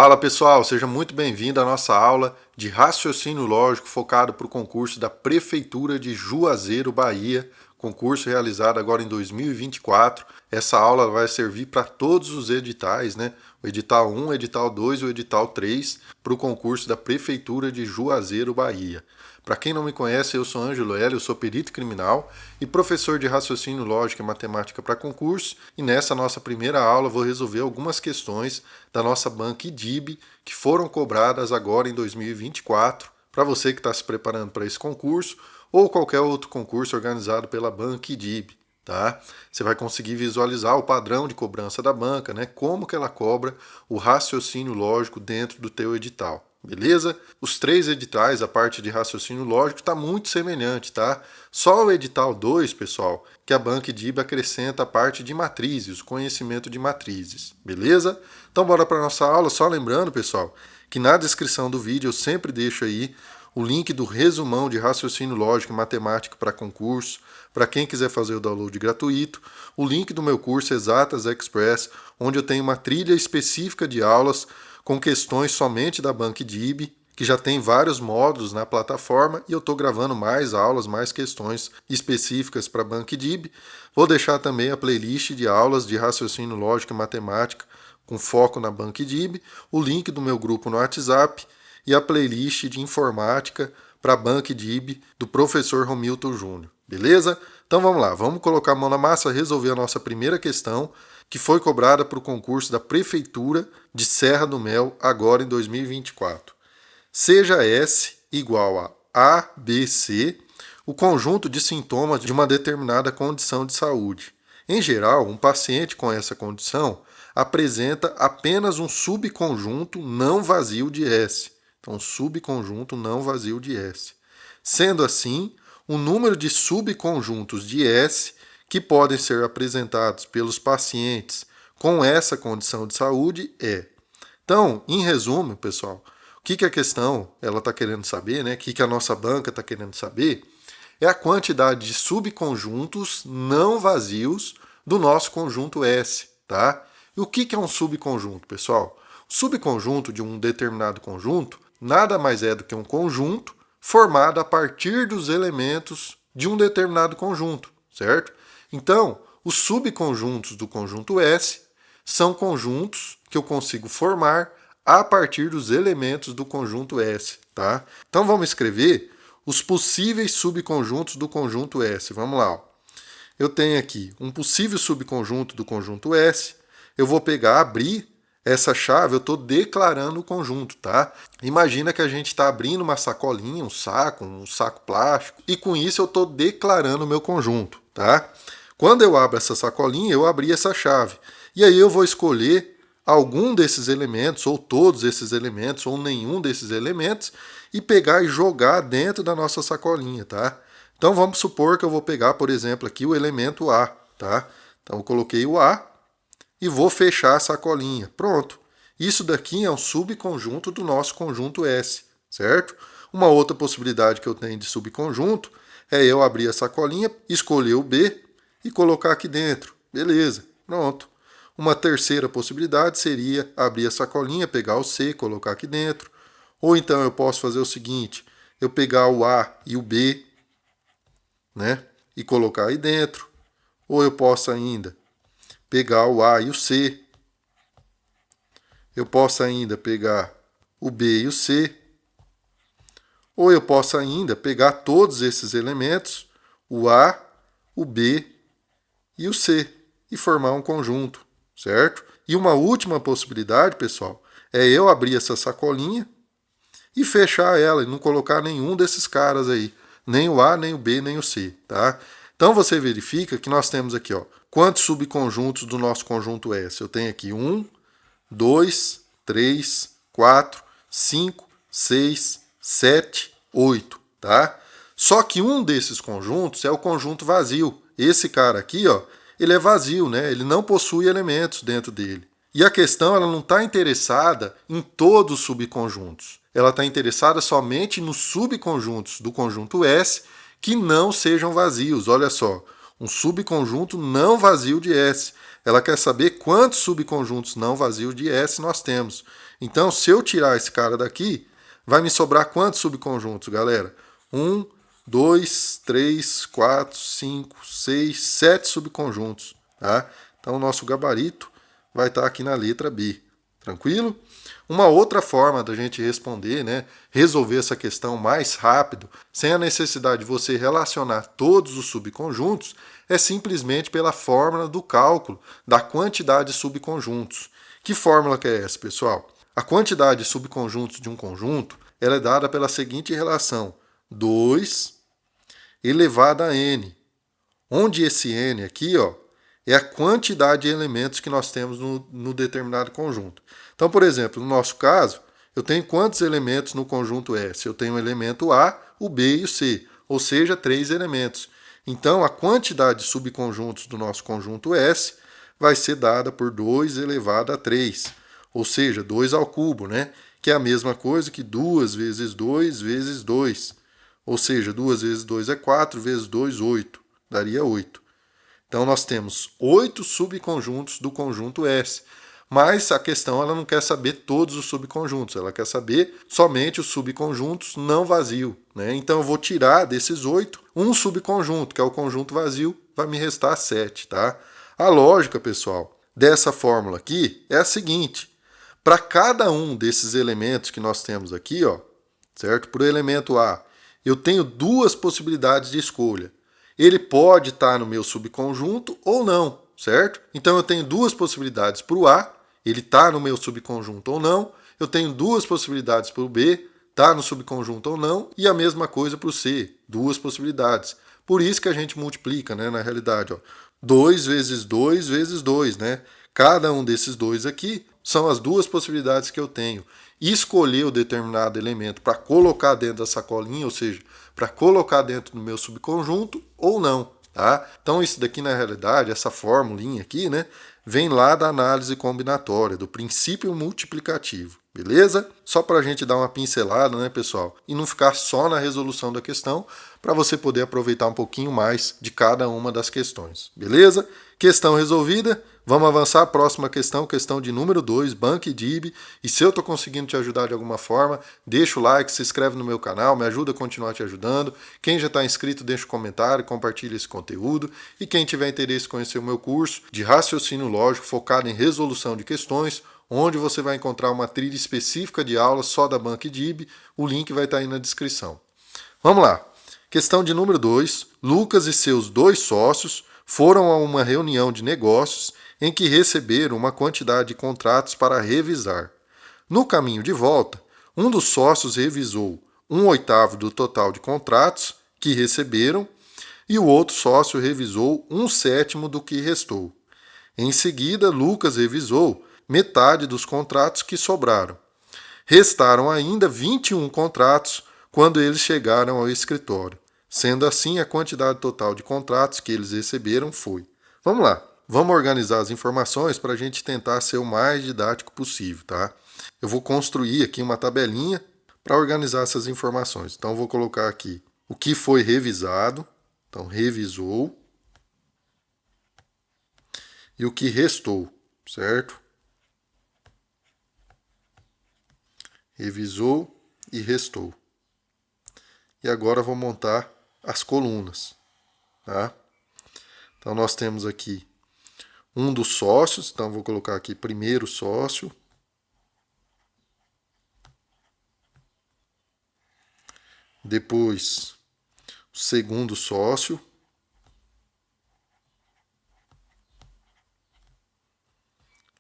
Fala pessoal, seja muito bem-vindo à nossa aula de raciocínio lógico focado para o concurso da Prefeitura de Juazeiro, Bahia, concurso realizado agora em 2024. Essa aula vai servir para todos os editais, né? O edital 1, o edital 2 e o edital 3 para o concurso da Prefeitura de Juazeiro, Bahia. Para quem não me conhece, eu sou Ângelo Hélio, eu sou perito criminal e professor de raciocínio lógico e matemática para concurso. E nessa nossa primeira aula vou resolver algumas questões da nossa banca IDIB que foram cobradas agora em 2024 para você que está se preparando para esse concurso ou qualquer outro concurso organizado pela banca IDIB. Tá? Você vai conseguir visualizar o padrão de cobrança da banca, né? Como que ela cobra o raciocínio lógico dentro do teu edital. Beleza? Os três editais, a parte de raciocínio lógico, está muito semelhante, tá? Só o edital 2, pessoal, que a banca IDIB acrescenta a parte de matrizes, o conhecimento de matrizes. Beleza? Então bora para a nossa aula. Só lembrando, pessoal, que na descrição do vídeo eu sempre deixo aí o link do resumão de raciocínio lógico e matemática para concurso, para quem quiser fazer o download gratuito, o link do meu curso Exatas Express, onde eu tenho uma trilha específica de aulas com questões somente da banca IDIB, que já tem vários módulos na plataforma, e eu estou gravando mais aulas, mais questões específicas para a banca IDIB. Vou deixar também a playlist de aulas de raciocínio lógico e matemática com foco na banca IDIB, o link do meu grupo no WhatsApp e a playlist de informática para a banca IDIB do professor Romilton Júnior. Beleza? Então vamos lá, vamos colocar a mão na massa, resolver a nossa primeira questão, que foi cobrada para o concurso da Prefeitura de Serra do Mel, agora em 2024. Seja S igual a ABC, o conjunto de sintomas de uma determinada condição de saúde. Em geral, um paciente com essa condição apresenta apenas um subconjunto não vazio de S. Então, subconjunto não vazio de S. Sendo assim, o número de subconjuntos de S que podem ser apresentados pelos pacientes com essa condição de saúde é. Então, em resumo, pessoal, o que a questão ela está querendo saber, né? O que a nossa banca está querendo saber é a quantidade de subconjuntos não vazios do nosso conjunto S, tá? E o que é um subconjunto, pessoal? O subconjunto de um determinado conjunto nada mais é do que um conjunto formado a partir dos elementos de um determinado conjunto, certo? Então, os subconjuntos do conjunto S são conjuntos que eu consigo formar a partir dos elementos do conjunto S, tá? Então vamos escrever os possíveis subconjuntos do conjunto S. Vamos lá. Ó. Eu tenho aqui um possível subconjunto do conjunto S. Eu vou pegar, abrir essa chave, eu estou declarando o conjunto, tá? Imagina que a gente está abrindo uma sacolinha, um saco plástico, e com isso eu estou declarando o meu conjunto, tá? Quando eu abro essa sacolinha, eu abri essa chave. E aí eu vou escolher algum desses elementos, ou todos esses elementos, ou nenhum desses elementos, e pegar e jogar dentro da nossa sacolinha, tá? Então vamos supor que eu vou pegar, por exemplo, aqui o elemento A, tá? Então eu coloquei o A e vou fechar a sacolinha. Pronto. Isso daqui é um subconjunto do nosso conjunto S, certo? Uma outra possibilidade que eu tenho de subconjunto é eu abrir a sacolinha, escolher o B e colocar aqui dentro. Beleza, pronto. Uma terceira possibilidade seria abrir a sacolinha, pegar o C, colocar aqui dentro. Ou então eu posso fazer o seguinte, eu pegar o A e o B, né, e colocar aí dentro. Ou eu posso ainda pegar o A e o C. Eu posso ainda pegar o B e o C. Ou eu posso ainda pegar todos esses elementos, o A, o B e o C, e formar um conjunto, certo? E uma última possibilidade, pessoal, é eu abrir essa sacolinha e fechar ela e não colocar nenhum desses caras aí, nem o A, nem o B, nem o C, tá? Então você verifica que nós temos aqui, ó, quantos subconjuntos do nosso conjunto S? Eu tenho aqui 1, 2, 3, 4, 5, 6, 7, 8, tá? Só que um desses conjuntos é o conjunto vazio. Esse cara aqui, ó, ele é vazio, né? Ele não possui elementos dentro dele. E a questão ela não está interessada em todos os subconjuntos. Ela está interessada somente nos subconjuntos do conjunto S que não sejam vazios. Olha só, um subconjunto não vazio de S. Ela quer saber quantos subconjuntos não vazios de S nós temos. Então, se eu tirar esse cara daqui, vai me sobrar quantos subconjuntos, galera? 1, 2, 3, 4, 5, 6, 7 subconjuntos, tá? Então, o nosso gabarito vai estar aqui na letra B. Tranquilo? Uma outra forma da gente responder, né, resolver essa questão mais rápido, sem a necessidade de você relacionar todos os subconjuntos, é simplesmente pela fórmula do cálculo da quantidade de subconjuntos. Que fórmula que é essa, pessoal? A quantidade de subconjuntos de um conjunto ela é dada pela seguinte relação: 2 elevado a n, onde esse n aqui, ó, é a quantidade de elementos que nós temos no determinado conjunto. Então, por exemplo, no nosso caso, eu tenho quantos elementos no conjunto S? Eu tenho o elemento A, o B e o C, ou seja, 3 elementos. Então, a quantidade de subconjuntos do nosso conjunto S vai ser dada por 2 elevado a 3, ou seja, 2 ao cubo, né? Que é a mesma coisa que 2 vezes 2 vezes 2, ou seja, 2 vezes 2 é 4, vezes 2, 8, daria 8. Então, nós temos 8 subconjuntos do conjunto S. Mas a questão ela não quer saber todos os subconjuntos, ela quer saber somente os subconjuntos não vazios, né? Então, eu vou tirar desses 8 um subconjunto, que é o conjunto vazio, vai me restar 7, tá? A lógica, pessoal, dessa fórmula aqui é a seguinte: para cada um desses elementos que nós temos aqui, ó, certo? Para o elemento A, eu tenho duas possibilidades de escolha. Ele pode estar no meu subconjunto ou não, certo? Então eu tenho duas possibilidades para o A, ele está no meu subconjunto ou não. Eu tenho duas possibilidades para o B, está no subconjunto ou não. E a mesma coisa para o C, duas possibilidades. Por isso que a gente multiplica, né, na realidade, ó, 2 vezes 2 vezes 2, né? Cada um desses dois aqui são as duas possibilidades que eu tenho. Escolher o determinado elemento para colocar dentro da sacolinha, ou seja, para colocar dentro do meu subconjunto ou não, tá? Então isso daqui na realidade, essa formulinha aqui, né, vem lá da análise combinatória, do princípio multiplicativo, beleza? Só para a gente dar uma pincelada, né, pessoal? E não ficar só na resolução da questão, para você poder aproveitar um pouquinho mais de cada uma das questões, beleza? Questão resolvida. Vamos avançar, próxima questão, questão de número 2, Banco e DIB. E se eu estou conseguindo te ajudar de alguma forma, deixa o like, se inscreve no meu canal, me ajuda a continuar te ajudando. Quem já está inscrito, deixa um comentário, compartilha esse conteúdo. E quem tiver interesse em conhecer o meu curso de raciocínio lógico focado em resolução de questões, onde você vai encontrar uma trilha específica de aulas só da Banco e DIB, o link vai estar aí na descrição. Vamos lá. Questão de número 2. Lucas e seus 2 sócios foram a uma reunião de negócios em que receberam uma quantidade de contratos para revisar. No caminho de volta, um dos sócios revisou 1/8 do total de contratos que receberam e o outro sócio revisou 1/7 do que restou. Em seguida, Lucas revisou metade dos contratos que sobraram. Restaram ainda 21 contratos quando eles chegaram ao escritório. Sendo assim, a quantidade total de contratos que eles receberam foi. Vamos lá. Vamos organizar as informações para a gente tentar ser o mais didático possível, tá? Eu vou construir aqui uma tabelinha para organizar essas informações. Então, eu vou colocar aqui o que foi revisado. Então, revisou. E o que restou, certo? Revisou e restou. E agora eu vou montar as colunas, tá? Então, nós temos aqui um dos sócios, então vou colocar aqui primeiro sócio. Depois, o segundo sócio.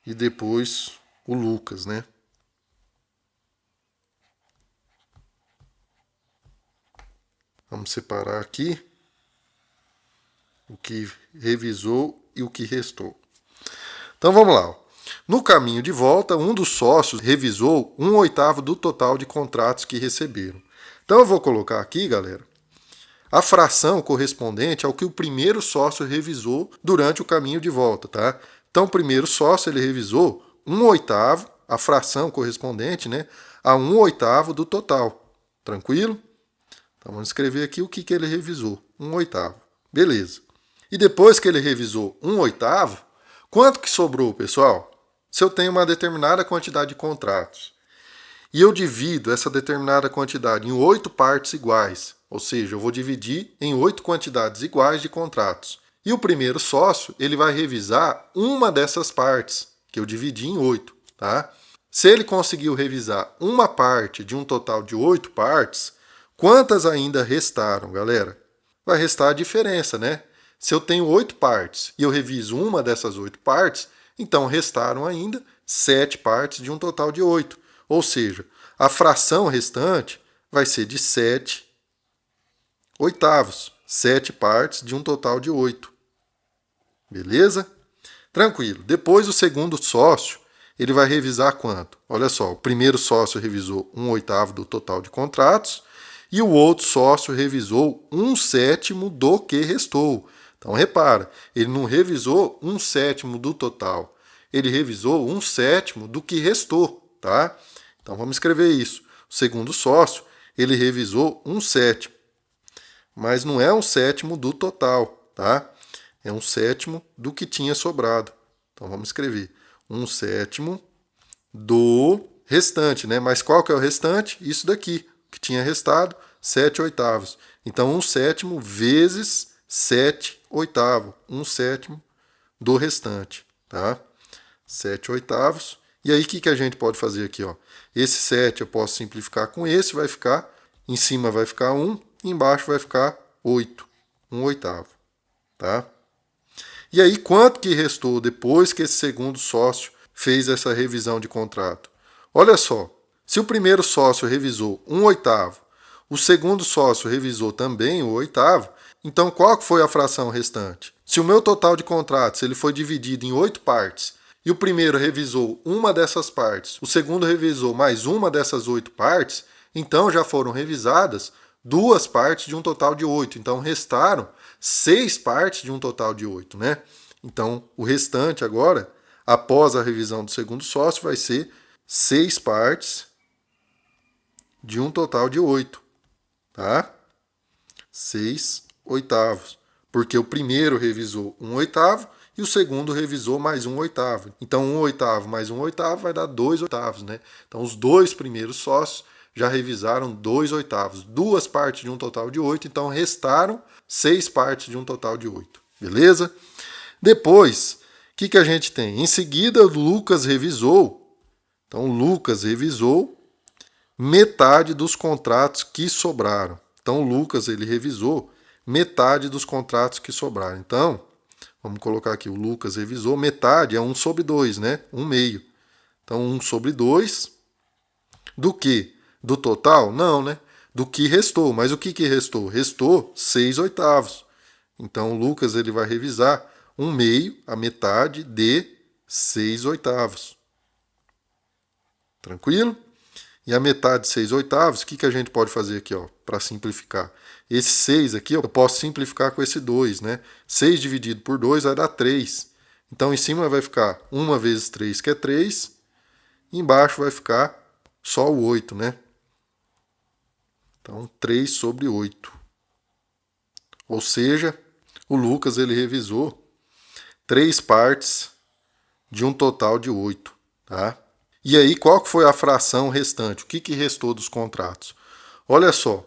E depois, o Lucas, né? Vamos separar aqui o que revisou e o que restou. Então vamos lá. No caminho de volta, um dos sócios revisou 1/8 do total de contratos que receberam. Então eu vou colocar aqui, galera, a fração correspondente ao que o primeiro sócio revisou durante o caminho de volta, tá? Então o primeiro sócio ele revisou 1/8, a fração correspondente, né, a 1/8 do total. Tranquilo? Então vamos escrever aqui o que ele revisou, 1/8. Beleza. E depois que ele revisou 1/8, quanto que sobrou, pessoal? Se eu tenho uma determinada quantidade de contratos e eu divido essa determinada quantidade em 8 partes iguais, ou seja, eu vou dividir em 8 quantidades iguais de contratos. E o primeiro sócio, ele vai revisar uma dessas partes, que eu dividi em 8, tá? Se ele conseguiu revisar uma parte de um total de 8 partes, quantas ainda restaram, galera? Vai restar a diferença, né? Se eu tenho 8 partes e eu reviso uma dessas 8 partes, então restaram ainda 7 partes de um total de 8. Ou seja, a fração restante vai ser de 7 oitavos. 7 partes de um total de 8. Beleza? Tranquilo. Depois o segundo sócio, ele vai revisar quanto? Olha só, o primeiro sócio revisou 1/8 do total de contratos e o outro sócio revisou 1/7 do que restou. Então repara, ele não revisou 1/7 do total, ele revisou 1/7 do que restou, tá? Então vamos escrever isso. O segundo sócio, ele revisou 1/7, mas não é 1/7 do total, tá? É 1/7 do que tinha sobrado. Então vamos escrever 1/7 do restante, né? Mas qual que é o restante? Isso daqui, que tinha restado, 7 oitavos. Então 1/7 vezes 7 oitavos. 1/7 do restante, tá? 7 oitavos. E aí o que a gente pode fazer aqui, ó? Esse 7 eu posso simplificar com esse, vai ficar, em cima vai ficar 1, embaixo vai ficar 8. 1/8, tá? E aí, quanto que restou depois que esse segundo sócio fez essa revisão de contrato? Olha só, se o primeiro sócio revisou 1/8, o segundo sócio revisou também o 1/8, então qual que foi a fração restante? Se o meu total de contratos ele foi dividido em 8 partes e o primeiro revisou uma dessas partes, o segundo revisou mais uma dessas 8 partes, então já foram revisadas 2 partes de um total de 8. Então restaram 6 partes de um total de 8, né? Então o restante agora, após a revisão do segundo sócio, vai ser 6 partes de um total de 8, tá? 6 oitavos. Porque o primeiro revisou 1/8 e o segundo revisou mais 1/8. Então 1/8 mais 1/8 vai dar 2 oitavos, né? Então os dois primeiros sócios já revisaram 2 oitavos. 2 partes de um total de 8, então restaram 6 partes de um total de 8. Beleza? Depois, o que a gente tem? Em seguida, Lucas revisou. Então, Lucas revisou metade dos contratos que sobraram. Então, Lucas ele revisou metade dos contratos que sobraram. Então, vamos colocar aqui, o Lucas revisou metade, é 1/2, né? 1/2. Então, 1/2 do que? Do total? Não, né? Do que restou. Mas o que restou? Restou 6 oitavos. Então, o Lucas ele vai revisar 1/2, a metade de 6 oitavos. Tranquilo? E a metade de 6 oitavos, o que a gente pode fazer aqui, ó, para simplificar? Esse 6 aqui, ó, eu posso simplificar com esse 2, né? 6 dividido por 2 vai dar 3. Então, em cima vai ficar 1 vezes 3, que é 3. E embaixo vai ficar só o 8, né? Então, 3/8. Ou seja, o Lucas ele revisou 3 partes de um total de 8, tá? E aí, qual que foi a fração restante? O que restou dos contratos? Olha só,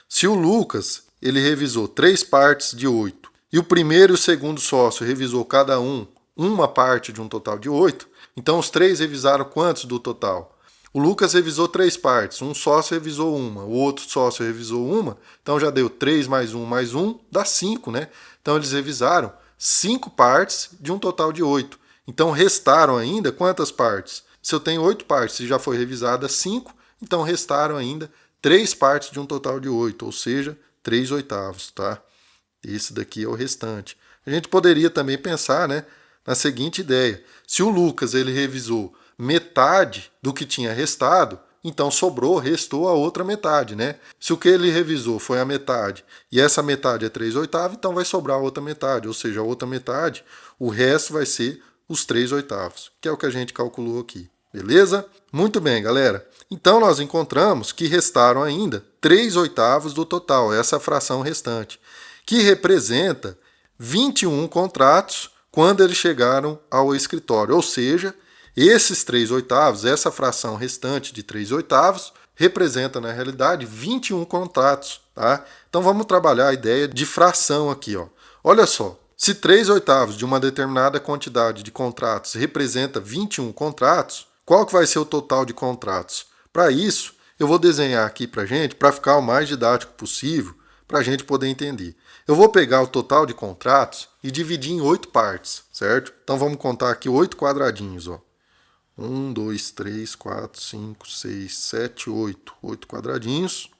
se o Lucas ele revisou 3 partes de 8 e o primeiro e o segundo sócio revisou cada uma parte de um total de 8, então os três revisaram quantos do total? O Lucas revisou 3 partes, um sócio revisou uma, o outro sócio revisou uma, então já deu 3 mais 1, dá 5, né? Então eles revisaram 5 partes de um total de 8. Então restaram ainda quantas partes? Se eu tenho 8 partes e já foi revisada 5, então restaram ainda 3 partes de um total de 8, ou seja, 3 oitavos, tá? Esse daqui é o restante. A gente poderia também pensar, né, na seguinte ideia. Se o Lucas ele revisou metade do que tinha restado, então restou a outra metade, né? Se o que ele revisou foi a metade e essa metade é 3 oitavos, então vai sobrar a outra metade, ou seja, a outra metade, o resto vai ser os 3 oitavos, que é o que a gente calculou aqui. Beleza? Muito bem, galera. Então nós encontramos que restaram ainda 3 oitavos do total, essa fração restante, que representa 21 contratos quando eles chegaram ao escritório, ou seja, Esses 3/8, essa fração restante de 3/8, representa, na realidade, 21 contratos. Tá? Então vamos trabalhar a ideia de fração aqui. Ó. Olha só, se 3/8 de uma determinada quantidade de contratos representa 21 contratos, qual que vai ser o total de contratos? Para isso, eu vou desenhar aqui para a gente, para ficar o mais didático possível, para a gente poder entender. Eu vou pegar o total de contratos e dividir em 8 partes, certo? Então vamos contar aqui 8 quadradinhos. Ó. 1, 2, 3, 4, 5, 6, 7, 8. 8 quadradinhos. O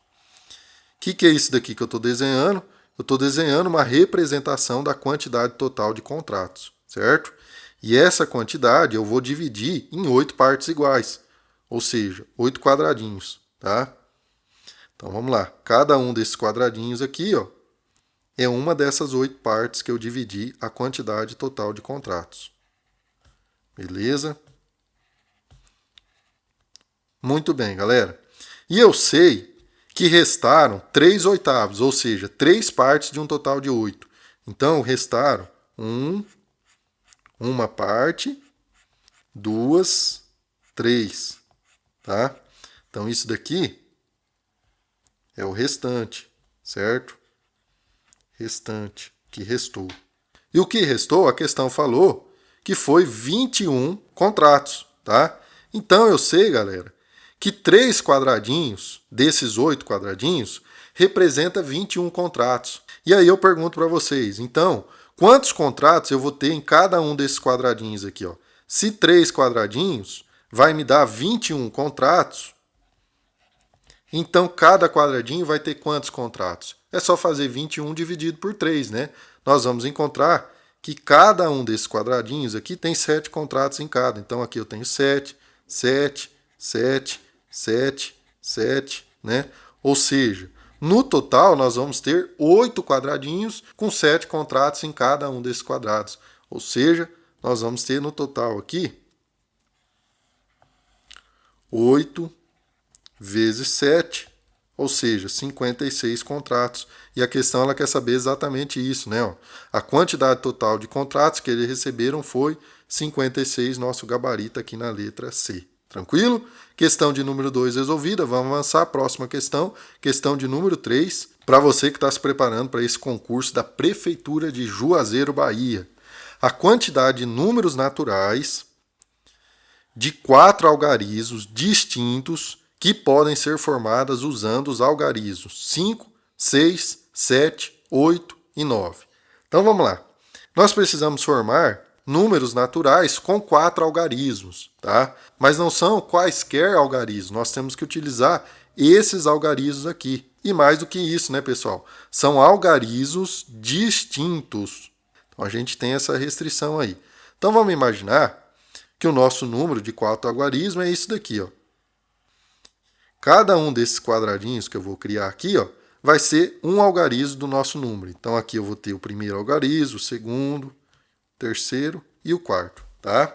que é isso daqui que eu estou desenhando? Eu estou desenhando uma representação da quantidade total de contratos, certo? E essa quantidade eu vou dividir em 8 partes iguais, ou seja, 8 quadradinhos, tá? Então vamos lá, cada um desses quadradinhos aqui, ó, é uma dessas 8 partes que eu dividi a quantidade total de contratos. Beleza? Muito bem, galera. E eu sei que restaram 3/8, ou seja, 3 partes de um total de 8. Então, restaram uma parte, 2, 3. Tá? Então, isso daqui é o restante, certo? Restante, que restou. E o que restou, a questão falou que foi 21 contratos. Tá? Então, eu sei, galera, que 3 quadradinhos desses 8 quadradinhos representa 21 contratos. E aí eu pergunto para vocês, então, quantos contratos eu vou ter em cada um desses quadradinhos aqui? Ó? Se 3 quadradinhos vai me dar 21 contratos, então cada quadradinho vai ter quantos contratos? É só fazer 21 dividido por 3, né? Nós vamos encontrar que cada um desses quadradinhos aqui tem 7 contratos em cada. Então aqui eu tenho 7, 7, 7, 7, 7, né? Ou seja, no total nós vamos ter 8 quadradinhos com 7 contratos em cada um desses quadrados. Ou seja, nós vamos ter no total aqui 8 vezes 7, ou seja, 56 contratos. E a questão ela quer saber exatamente isso, né? Ó, a quantidade total de contratos que eles receberam foi 56, nosso gabarito aqui na letra C. Tranquilo? Questão de número 2 resolvida. Vamos avançar. Próxima questão. Questão de número 3. Para você que está se preparando para esse concurso da Prefeitura de Juazeiro, Bahia. A quantidade de números naturais de 4 algarismos distintos que podem ser formadas usando os algarismos 5, 6, 7, 8 e 9. Então vamos lá. Nós precisamos formar números naturais com 4 algarismos, tá? Mas não são quaisquer algarismos, nós temos que utilizar esses algarismos aqui. E mais do que isso, né, pessoal? São algarismos distintos. Então a gente tem essa restrição aí. Então vamos imaginar que o nosso número de 4 algarismos é isso daqui, ó. Cada um desses quadradinhos que eu vou criar aqui, ó, vai ser um algarismo do nosso número. Então aqui eu vou ter o primeiro algarismo, o segundo, terceiro e o quarto, tá?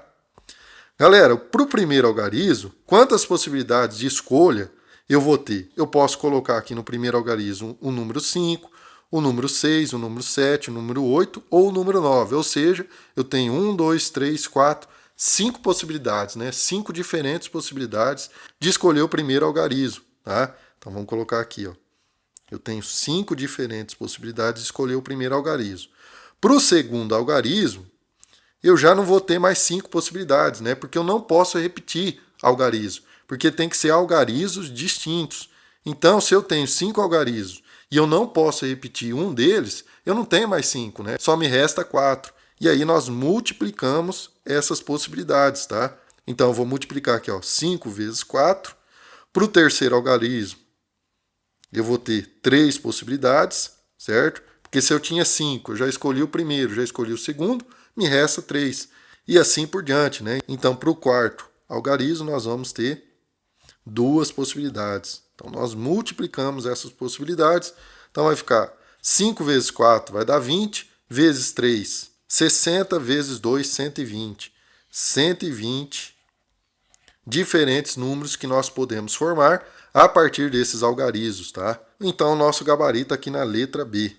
Galera, para o primeiro algarismo, quantas possibilidades de escolha eu vou ter? Eu posso colocar aqui no primeiro algarismo o número 5, o número 6, o número 7, o número 8 ou o número 9. Ou seja, eu tenho 1, 2, 3, 4, 5 possibilidades, né? 5 diferentes possibilidades de escolher o primeiro algarismo, tá? Então vamos colocar aqui, ó. Eu tenho 5 diferentes possibilidades de escolher o primeiro algarismo. Para o segundo algarismo, eu já não vou ter mais 5 possibilidades, né? Porque eu não posso repetir algarismo, porque tem que ser algarismos distintos. Então, se eu tenho 5 algarismos e eu não posso repetir um deles, eu não tenho mais 5, né? Só me resta 4. E aí nós multiplicamos essas possibilidades, tá? Então, eu vou multiplicar aqui, ó, 5 vezes 4. Para o terceiro algarismo, eu vou ter 3 possibilidades, certo? Porque se eu tinha 5, eu já escolhi o primeiro, já escolhi o segundo, me resta 3. E assim por diante, né? Então, para o quarto algarismo, nós vamos ter 2 possibilidades. Então, nós multiplicamos essas possibilidades. Então, vai ficar 5 vezes 4 vai dar 20, vezes 3, 60, vezes 2, 120. 120 diferentes números que nós podemos formar a partir desses algarismos, tá? Então, o nosso gabarito aqui na letra B.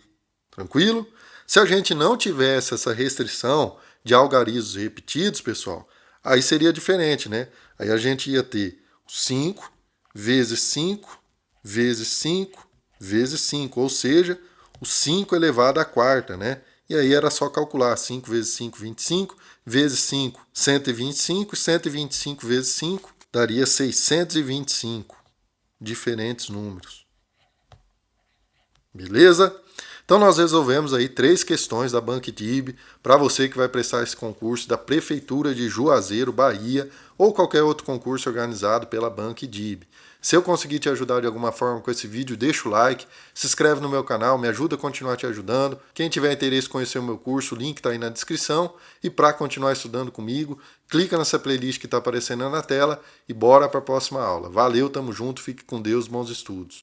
Tranquilo? Se a gente não tivesse essa restrição de algarismos repetidos, pessoal, Aí seria diferente, né? Aí a gente ia ter 5 vezes 5 vezes 5 vezes 5, ou seja, o 5 elevado à quarta, né? E aí era só calcular 5 vezes 5, 25, vezes 5, 125, e 125 vezes 5 daria 625 diferentes números. Beleza? Então nós resolvemos aí 3 questões da BanQDIB para você que vai prestar esse concurso da Prefeitura de Juazeiro, Bahia, ou qualquer outro concurso organizado pela BanQDIB. Se eu conseguir te ajudar de alguma forma com esse vídeo, deixa o like, se inscreve no meu canal, me ajuda a continuar te ajudando. Quem tiver interesse em conhecer o meu curso, o link está aí na descrição. E para continuar estudando comigo, clica nessa playlist que está aparecendo na tela e bora para a próxima aula. Valeu, tamo junto, fique com Deus, bons estudos.